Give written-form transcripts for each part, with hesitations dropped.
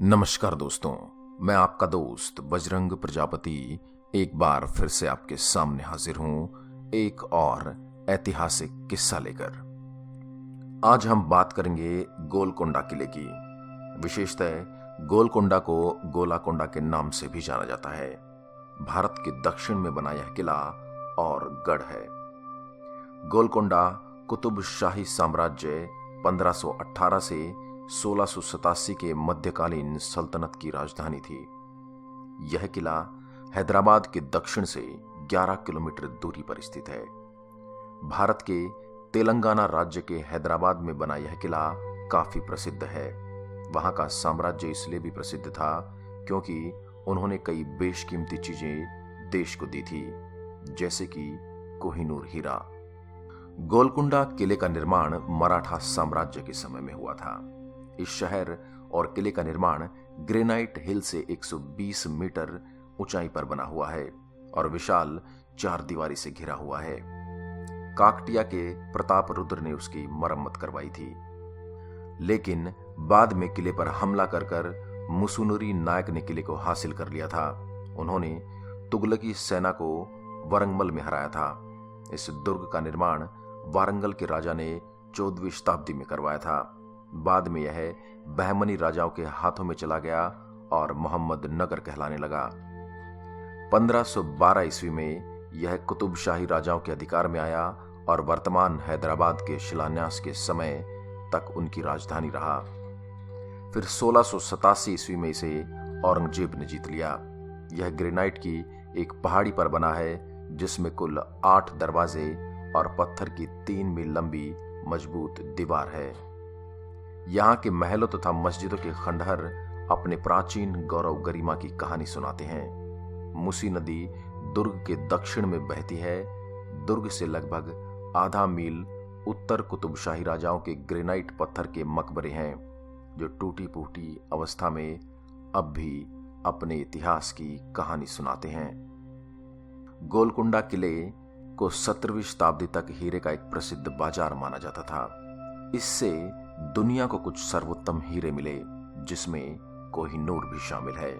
नमस्कार दोस्तों, मैं आपका दोस्त बजरंग प्रजापति एक बार फिर से आपके सामने हाजिर हूं एक और ऐतिहासिक किस्सा लेकर। आज हम बात करेंगे गोलकोंडा किले की। विशेषतः गोलकोंडा को गोलाकोंडा के नाम से भी जाना जाता है। भारत के दक्षिण में बना यह किला और गढ़ है। गोलकोंडा कुतुब शाही साम्राज्य 1518 से 1687 के मध्यकालीन सल्तनत की राजधानी थी। यह किला हैदराबाद के दक्षिण से 11 किलोमीटर दूरी पर स्थित है। भारत के तेलंगाना राज्य के हैदराबाद में बना यह किला काफी प्रसिद्ध है। वहां का साम्राज्य इसलिए भी प्रसिद्ध था क्योंकि उन्होंने कई बेशकीमती चीजें देश को दी थी, जैसे कि कोहिनूर हीरा। गोलकुंडा किले का निर्माण मराठा साम्राज्य के समय में हुआ था। इस शहर और किले का निर्माण ग्रेनाइट हिल से 120 मीटर ऊंचाई पर बना हुआ है और विशाल 4 दीवारी से घिरा हुआ है। काकटिया के प्रताप रुद्र ने उसकी मरम्मत करवाई थी, लेकिन बाद में किले पर हमला कर मुसुनुरी नायक ने किले को हासिल कर लिया था। उन्होंने तुगलकी सेना को वरंगल में हराया था। इस दुर्ग का निर्माण वारंगल के राजा ने 14वीं शताब्दी में करवाया था। बाद में यह बहमनी राजाओं के हाथों में चला गया और मोहम्मद नगर कहलाने लगा। 1512 ईस्वी में यह कुतुब शाही राजाओं के अधिकार में आया और वर्तमान हैदराबाद के शिलान्यास के समय तक उनकी राजधानी रहा। फिर 1687 ईस्वी में इसे औरंगजेब ने जीत लिया। यह ग्रेनाइट की एक पहाड़ी पर बना है, जिसमें कुल 8 दरवाजे और पत्थर की 3 मील लंबी मजबूत दीवार है। यहाँ के महलों तथा मस्जिदों के खंडहर अपने प्राचीन गौरव गरिमा की कहानी सुनाते हैं। मूसी नदी दुर्ग के दक्षिण में बहती है। दुर्ग से लगभग आधा मील उत्तर कुतुब शाही राजाओं के ग्रेनाइट पत्थर के मकबरे हैं, जो टूटी फूटी अवस्था में अब भी अपने इतिहास की कहानी सुनाते हैं। गोलकुंडा किले को 17वीं शताब्दी तक हीरे का एक प्रसिद्ध बाजार माना जाता था। इससे दुनिया को कुछ सर्वोत्तम हीरे मिले, जिसमें कोहिनूर भी शामिल है।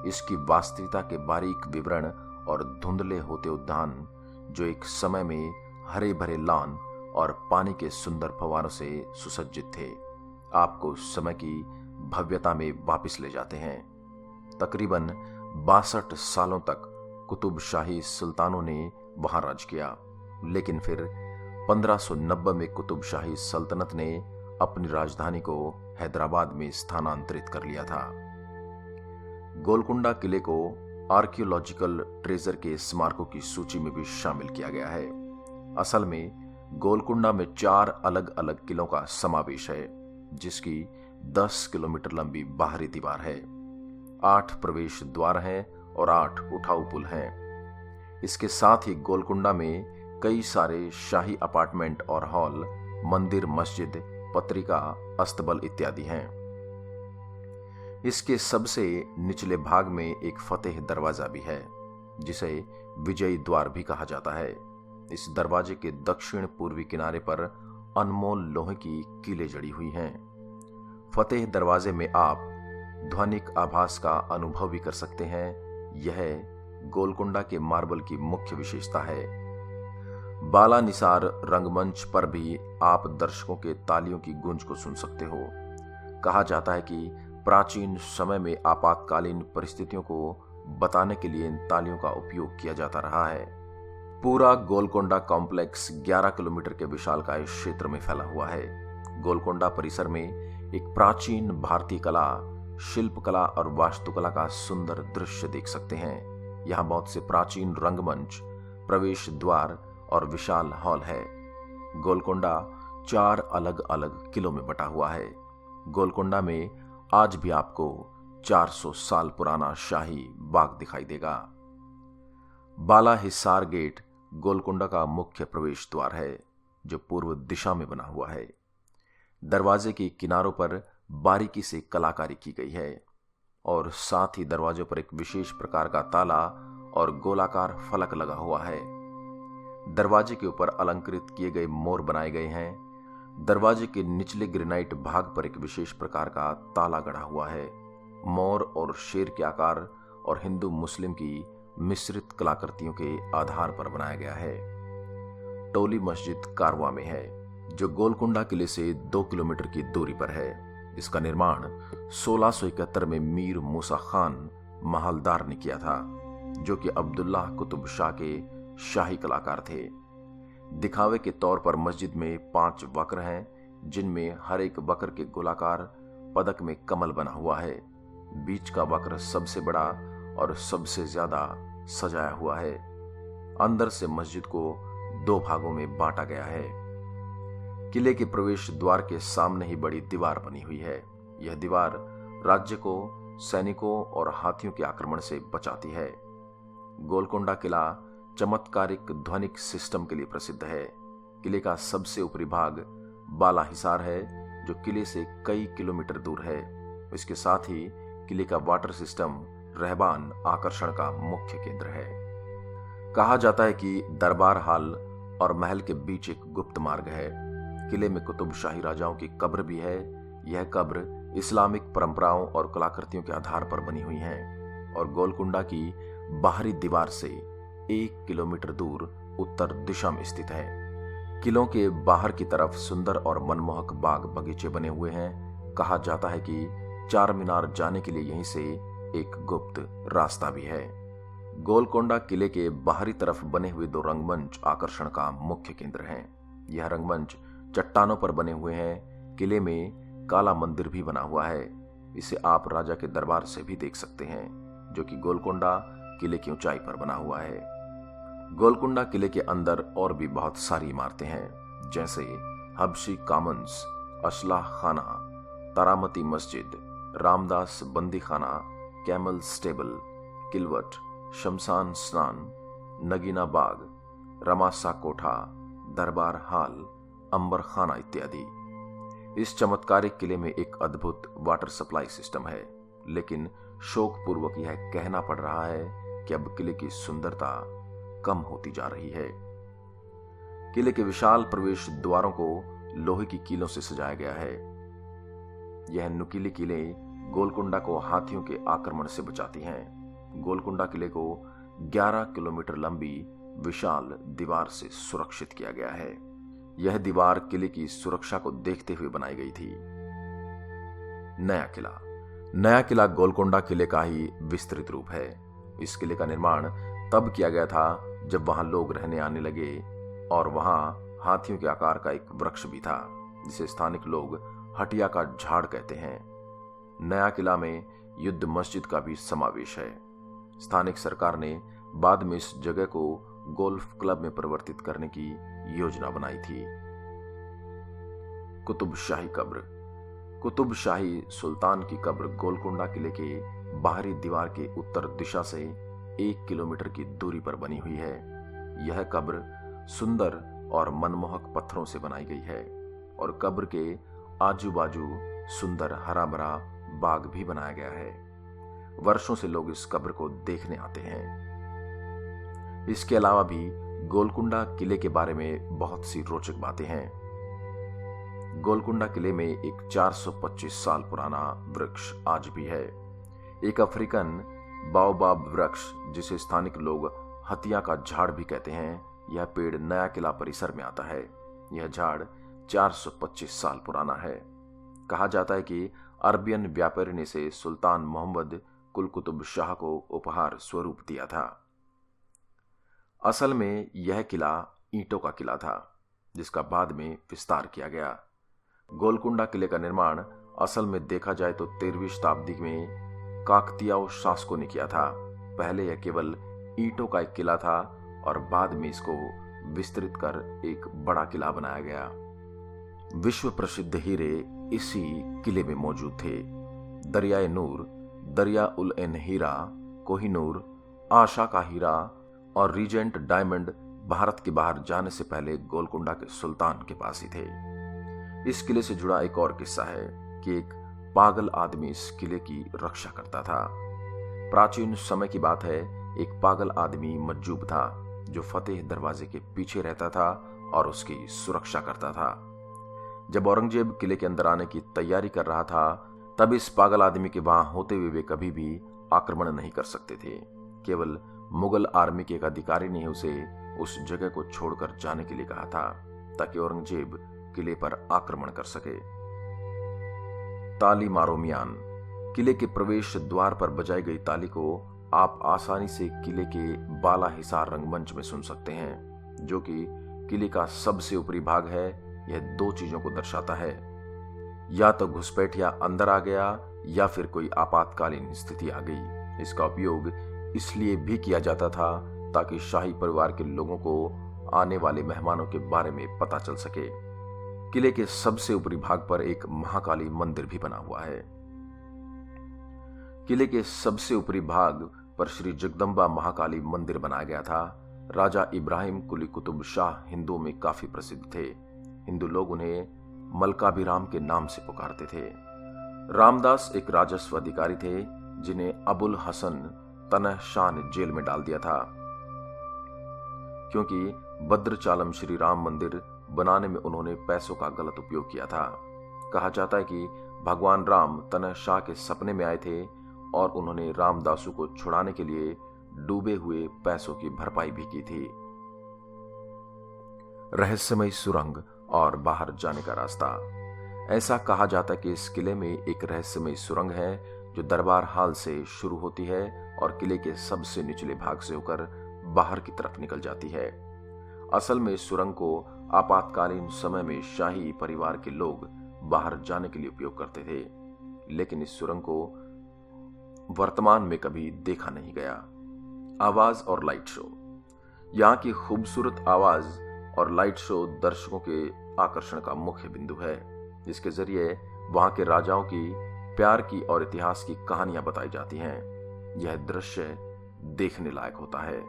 इसकी वास्तविकता के बारीक विवरण और धुंधले होते उद्यान, जो एक समय में हरे भरे लॉन और पानी के सुंदर फव्वारों से सुसज्जित थे, आपको उस समय की भव्यता में वापस ले जाते हैं। तकरीबन 62 सालों तक कुतुब शाही सुल्तानों ने वहां राज किया, लेकिन फिर 1590 में कुतुब शाही सल्तनत ने अपनी राजधानी को हैदराबाद में स्थानांतरित कर लिया था। गोलकुंडा किले को आर्कियोलॉजिकल ट्रेजर के स्मारकों की सूची में भी शामिल किया गया है। असल में गोलकुंडा में 4 अलग अलग किलों का समावेश है, जिसकी 10 किलोमीटर लंबी बाहरी दीवार है। 8 प्रवेश द्वार हैं और 8 उठाऊ पुल हैं। इसके साथ ही गोलकुंडा में कई सारे शाही अपार्टमेंट और हॉल, मंदिर, मस्जिद, पत्रिका, अस्तबल इत्यादि हैं। इसके सबसे निचले भाग में एक फतेह दरवाजा भी है, जिसे विजयी द्वार भी कहा जाता है। इस दरवाजे के दक्षिण पूर्वी किनारे पर अनमोल लोहे की कीलें जड़ी हुई हैं। फतेह दरवाजे में आप ध्वनिक आभास का अनुभव भी कर सकते हैं। यह गोलकुंडा के मार्बल की मुख्य विशेषता है। बाला निसार रंगमंच पर भी आप दर्शकों के तालियों की गूंज को सुन सकते हो। कहा जाता है कि प्राचीन समय में आपातकालीन परिस्थितियों को बताने के लिए इन तालियों का उपयोग किया जाता रहा है। पूरा गोलकोंडा कॉम्प्लेक्स 11 किलोमीटर के विशालकाय क्षेत्र में फैला हुआ है। गोलकोंडा परिसर में एक प्राचीन भारतीय कला, शिल्पकला और वास्तुकला का सुंदर दृश्य देख सकते हैं। यहाँ बहुत से प्राचीन रंगमंच, प्रवेश द्वार और विशाल हॉल है। गोलकोंडा 4 अलग अलग किलों में बटा हुआ है। गोलकोंडा में आज भी आपको 400 साल पुराना शाही बाग दिखाई देगा। बाला हिसार गेट गोलकोंडा का मुख्य प्रवेश द्वार है, जो पूर्व दिशा में बना हुआ है। दरवाजे के किनारों पर बारीकी से कलाकारी की गई है और साथ ही दरवाजों पर एक विशेष प्रकार का ताला और गोलाकार फलक लगा हुआ है। दरवाजे के ऊपर अलंकृत किए गए मोर बनाए गए हैं। दरवाजे के निचले ग्रेनाइट भाग पर एक विशेष प्रकार का ताला गढ़ा हुआ है मोर और शेर के आकार और हिंदू मुस्लिम की मिश्रित कलाकृतियों के आधार पर बनाया गया है। टोली मस्जिद कारवा में है, जो गोलकुंडा किले से 2 किलोमीटर की दूरी पर है। इसका निर्माण 1671 में मीर मूसा खान महलदार ने किया था, जो कि अब्दुल्लाह कुतुब शाह के शाही कलाकार थे। दिखावे के तौर पर मस्जिद में 5 वक्र हैं, जिनमें हर एक वक्र के गोलाकार पदक में कमल बना हुआ है। बीच का वक्र सबसे बड़ा और सबसे ज्यादा सजाया हुआ है। अंदर से मस्जिद को 2 भागों में बांटा गया है। किले के प्रवेश द्वार के सामने ही बड़ी दीवार बनी हुई है। यह दीवार राज्य को सैनिकों और हाथियों के आक्रमण से बचाती है। गोलकुंडा किला चमत्कारिक ध्वनिक सिस्टम के लिए प्रसिद्ध है। किले का सबसे ऊपरी भाग बाला हिसार है, जो किले से कई किलोमीटर दूर है। इसके साथ ही किले का वाटर सिस्टम रहबान आकर्षण का मुख्य केंद्र है। कहा जाता है कि दरबार हाल और महल के बीच एक गुप्त मार्ग है। किले में कुतुब शाही राजाओं की कब्र भी है। यह कब्र इस्लामिक परंपराओं और कलाकृतियों के आधार पर बनी हुई है और गोलकुंडा की बाहरी दीवार से 1 किलोमीटर दूर उत्तर दिशा में स्थित है। किलों के बाहर की तरफ सुंदर और मनमोहक बाग बगीचे बने हुए हैं। कहा जाता है कि चार मीनार जाने के लिए यहीं से एक गुप्त रास्ता भी है। गोलकोंडा किले के बाहरी तरफ बने हुए 2 रंगमंच आकर्षण का मुख्य केंद्र हैं। यह रंगमंच चट्टानों पर बने हुए हैं। किले में काला मंदिर भी बना हुआ है। इसे आप राजा के दरबार से भी देख सकते हैं, जो कि गोलकोंडा किले की ऊंचाई पर बना हुआ है। गोलकुंडा किले के अंदर और भी बहुत सारी इमारतें हैं, जैसे हबशी कॉमन्स, असलाह खाना, तारामती मस्जिद, रामदास बंदी खाना, कैमल स्टेबल, किलवट, शमशान स्नान, नगीना बाग, रमासा कोठा, दरबार हाल, अंबर खाना इत्यादि। इस चमत्कारिक किले में एक अद्भुत वाटर सप्लाई सिस्टम है, लेकिन शोकपूर्वक यह कहना पड़ रहा है कि अब किले की सुंदरता कम होती जा रही है। किले के विशाल प्रवेश द्वारों को लोहे की कीलों से सजाया गया है। यह नुकीली कीलें गोलकुंडा को हाथियों के आक्रमण से बचाती हैं। गोलकुंडा किले को 11 किलोमीटर लंबी विशाल दीवार से सुरक्षित किया गया है। यह दीवार किले की सुरक्षा को देखते हुए बनाई गई थी। नया किला गोलकुंडा किले का ही विस्तृत रूप है। इस किले का निर्माण तब किया गया था जब वहां लोग रहने आने लगे और वहां हाथियों के आकार का एक वृक्ष भी था, जिसे स्थानिक लोग हटिया का झाड़ कहते हैं। नया किला में युद्ध मस्जिद का भी समावेश है। स्थानिक सरकार ने बाद में इस जगह को गोल्फ क्लब में परिवर्तित करने की योजना बनाई थी। कुतुब शाही कब्र। कुतुब शाही सुल्तान की कब्र गोलकुंडा किले के बाहरी दीवार के उत्तर दिशा से 1 किलोमीटर की दूरी पर बनी हुई है। यह कब्र सुंदर और मनमोहक पत्थरों से बनाई गई है और कब्र के आजू बाजू सुंदर हरा भरा बाग भी बनाया गया है। वर्षों से लोग इस कब्र को देखने आते हैं। इसके अलावा भी गोलकुंडा किले के बारे में बहुत सी रोचक बातें हैं। गोलकुंडा किले में एक 425 साल पुराना वृक्ष आज भी है। एक अफ्रीकन बाओबाब वृक्ष, जिसे स्थानिक लोग हतिया का झाड़ भी कहते हैं, यह पेड़ नया किला परिसर में आता है। यह झाड़ 425 साल पुराना है। कहा जाता है कि अरबियन व्यापारी ने इसे सुल्तान मोहम्मद कुल कुतुब शाह को उपहार स्वरूप दिया था। असल में यह किला ईंटों का किला था, जिसका बाद में विस्तार किया गया। गोलकुंडा किले का निर्माण असल में देखा जाए तो 13वीं शताब्दी में काकतियाओं शासकों ने किया था। पहले यह केवल ईंटों का एक किला था और बाद में इसको विस्तृत कर एक बड़ा किला बनाया गया। विश्व प्रसिद्ध हीरे इसी किले में मौजूद थे। दरियाए नूर, दरिया उल एन हीरा, कोहिनूर, आशा का हीरा और रीजेंट डायमंड भारत के बाहर जाने से पहले गोलकुंडा के सुल्तान के पास ही थे। इस किले से जुड़ा एक और किस्सा है कि एक पागल आदमी इस किले की रक्षा करता था। प्राचीन समय की बात है, एक पागल आदमी मज्जूब था जो फतेह दरवाजे के पीछे रहता था और उसकी सुरक्षा करता था। जब औरंगजेब किले के अंदर आने की तैयारी कर रहा था, तब इस पागल आदमी के वहां होते हुए वे कभी भी आक्रमण नहीं कर सकते थे। केवल मुगल आर्मी के एक अधिकारी ने उसे उस जगह को छोड़कर जाने के लिए कहा था ताकि औरंगजेब किले पर आक्रमण कर सके। ताली मारो मियान। किले के प्रवेश द्वार पर बजाई गई ताली को आप आसानी से किले के बाला हिसार रंगमंच में सुन सकते हैं, जो कि किले का सबसे ऊपरी भाग है। यह दो चीजों को दर्शाता है, या तो घुसपैठिया अंदर आ गया या फिर कोई आपातकालीन स्थिति आ गई। इसका उपयोग इसलिए भी किया जाता था ताकि शाही परिवार के लोगों को आने वाले मेहमानों के बारे में पता चल सके। किले के सबसे ऊपरी भाग पर एक महाकाली मंदिर भी बना हुआ है। किले के सबसे ऊपरी भाग पर श्री जगदम्बा महाकाली मंदिर बनाया गया था। राजा इब्राहिम कुली कुतुब शाह हिंदुओं में काफी प्रसिद्ध थे। हिंदू लोग उन्हें मलकाभिराम के नाम से पुकारते थे। रामदास एक राजस्व अधिकारी थे जिन्हें अबुल हसन तनह शाह ने जेल में डाल दिया था, क्योंकि भद्रचालम श्री राम मंदिर बनाने में उन्होंने पैसों का गलत उपयोग किया था। कहा जाता है कि भगवान राम तनह शाह के सपने में आए थे और उन्होंने रामदासु को छुड़ाने के लिए डूबे हुए पैसों की भरपाई भी की थी। रहस्यमयी सुरंग और बाहर जाने का रास्ता। ऐसा कहा जाता है कि इस किले में एक रहस्यमयी सुरंग है जो दरबार हाल से शुरू होती है और किले के सबसे निचले भाग से होकर बाहर की तरफ निकल जाती है। असल में इस सुरंग को आपातकालीन समय में शाही परिवार के लोग बाहर जाने के लिए उपयोग करते थे, लेकिन इस सुरंग को वर्तमान में कभी देखा नहीं गया। आवाज और लाइट शो। यहाँ की खूबसूरत आवाज और लाइट शो दर्शकों के आकर्षण का मुख्य बिंदु है, जिसके जरिए वहां के राजाओं की प्यार की और इतिहास की कहानियां बताई जाती हैं। यह दृश्य देखने लायक होता है।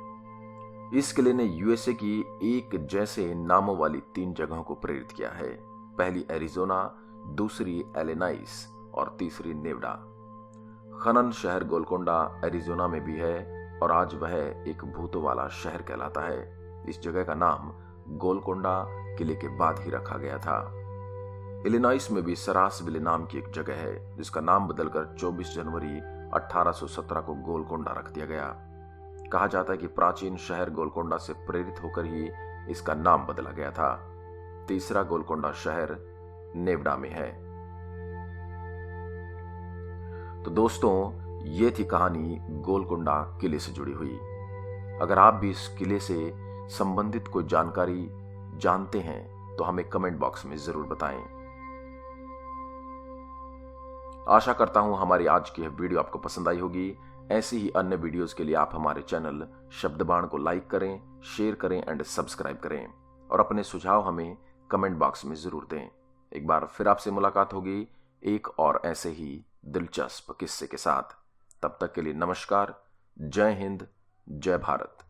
इस किले ने यूएसए की एक जैसे नामों वाली 3 जगहों को प्रेरित किया है। पहली एरिजोना, दूसरी इलिनॉइस और तीसरी नेवाडा। खनन शहर गोलकोंडा एरिजोना में भी है और आज वह एक भूतों वाला शहर कहलाता है। इस जगह का नाम गोलकोंडा किले के बाद ही रखा गया था। इलिनॉइस में भी सरासविले नाम की एक जगह है जिसका नाम बदलकर 24 जनवरी 1817 को गोलकोंडा रख दिया गया। कहा जाता है कि प्राचीन शहर गोलकोंडा से प्रेरित होकर ही इसका नाम बदला गया था। तीसरा गोलकोंडा शहर नेवाडा में है। तो दोस्तों, ये थी कहानी गोलकोंडा किले से जुड़ी हुई। अगर आप भी इस किले से संबंधित कोई जानकारी जानते हैं तो हमें कमेंट बॉक्स में जरूर बताएं। आशा करता हूं हमारी आज की यह वीडियो आपको पसंद आई होगी। ऐसी ही अन्य वीडियोस के लिए आप हमारे चैनल शब्दबाण को लाइक करें, शेयर करें एंड सब्सक्राइब करें और अपने सुझाव हमें कमेंट बॉक्स में जरूर दें। एक बार फिर आपसे मुलाकात होगी एक और ऐसे ही दिलचस्प किस्से के साथ। तब तक के लिए नमस्कार। जय हिंद, जय भारत।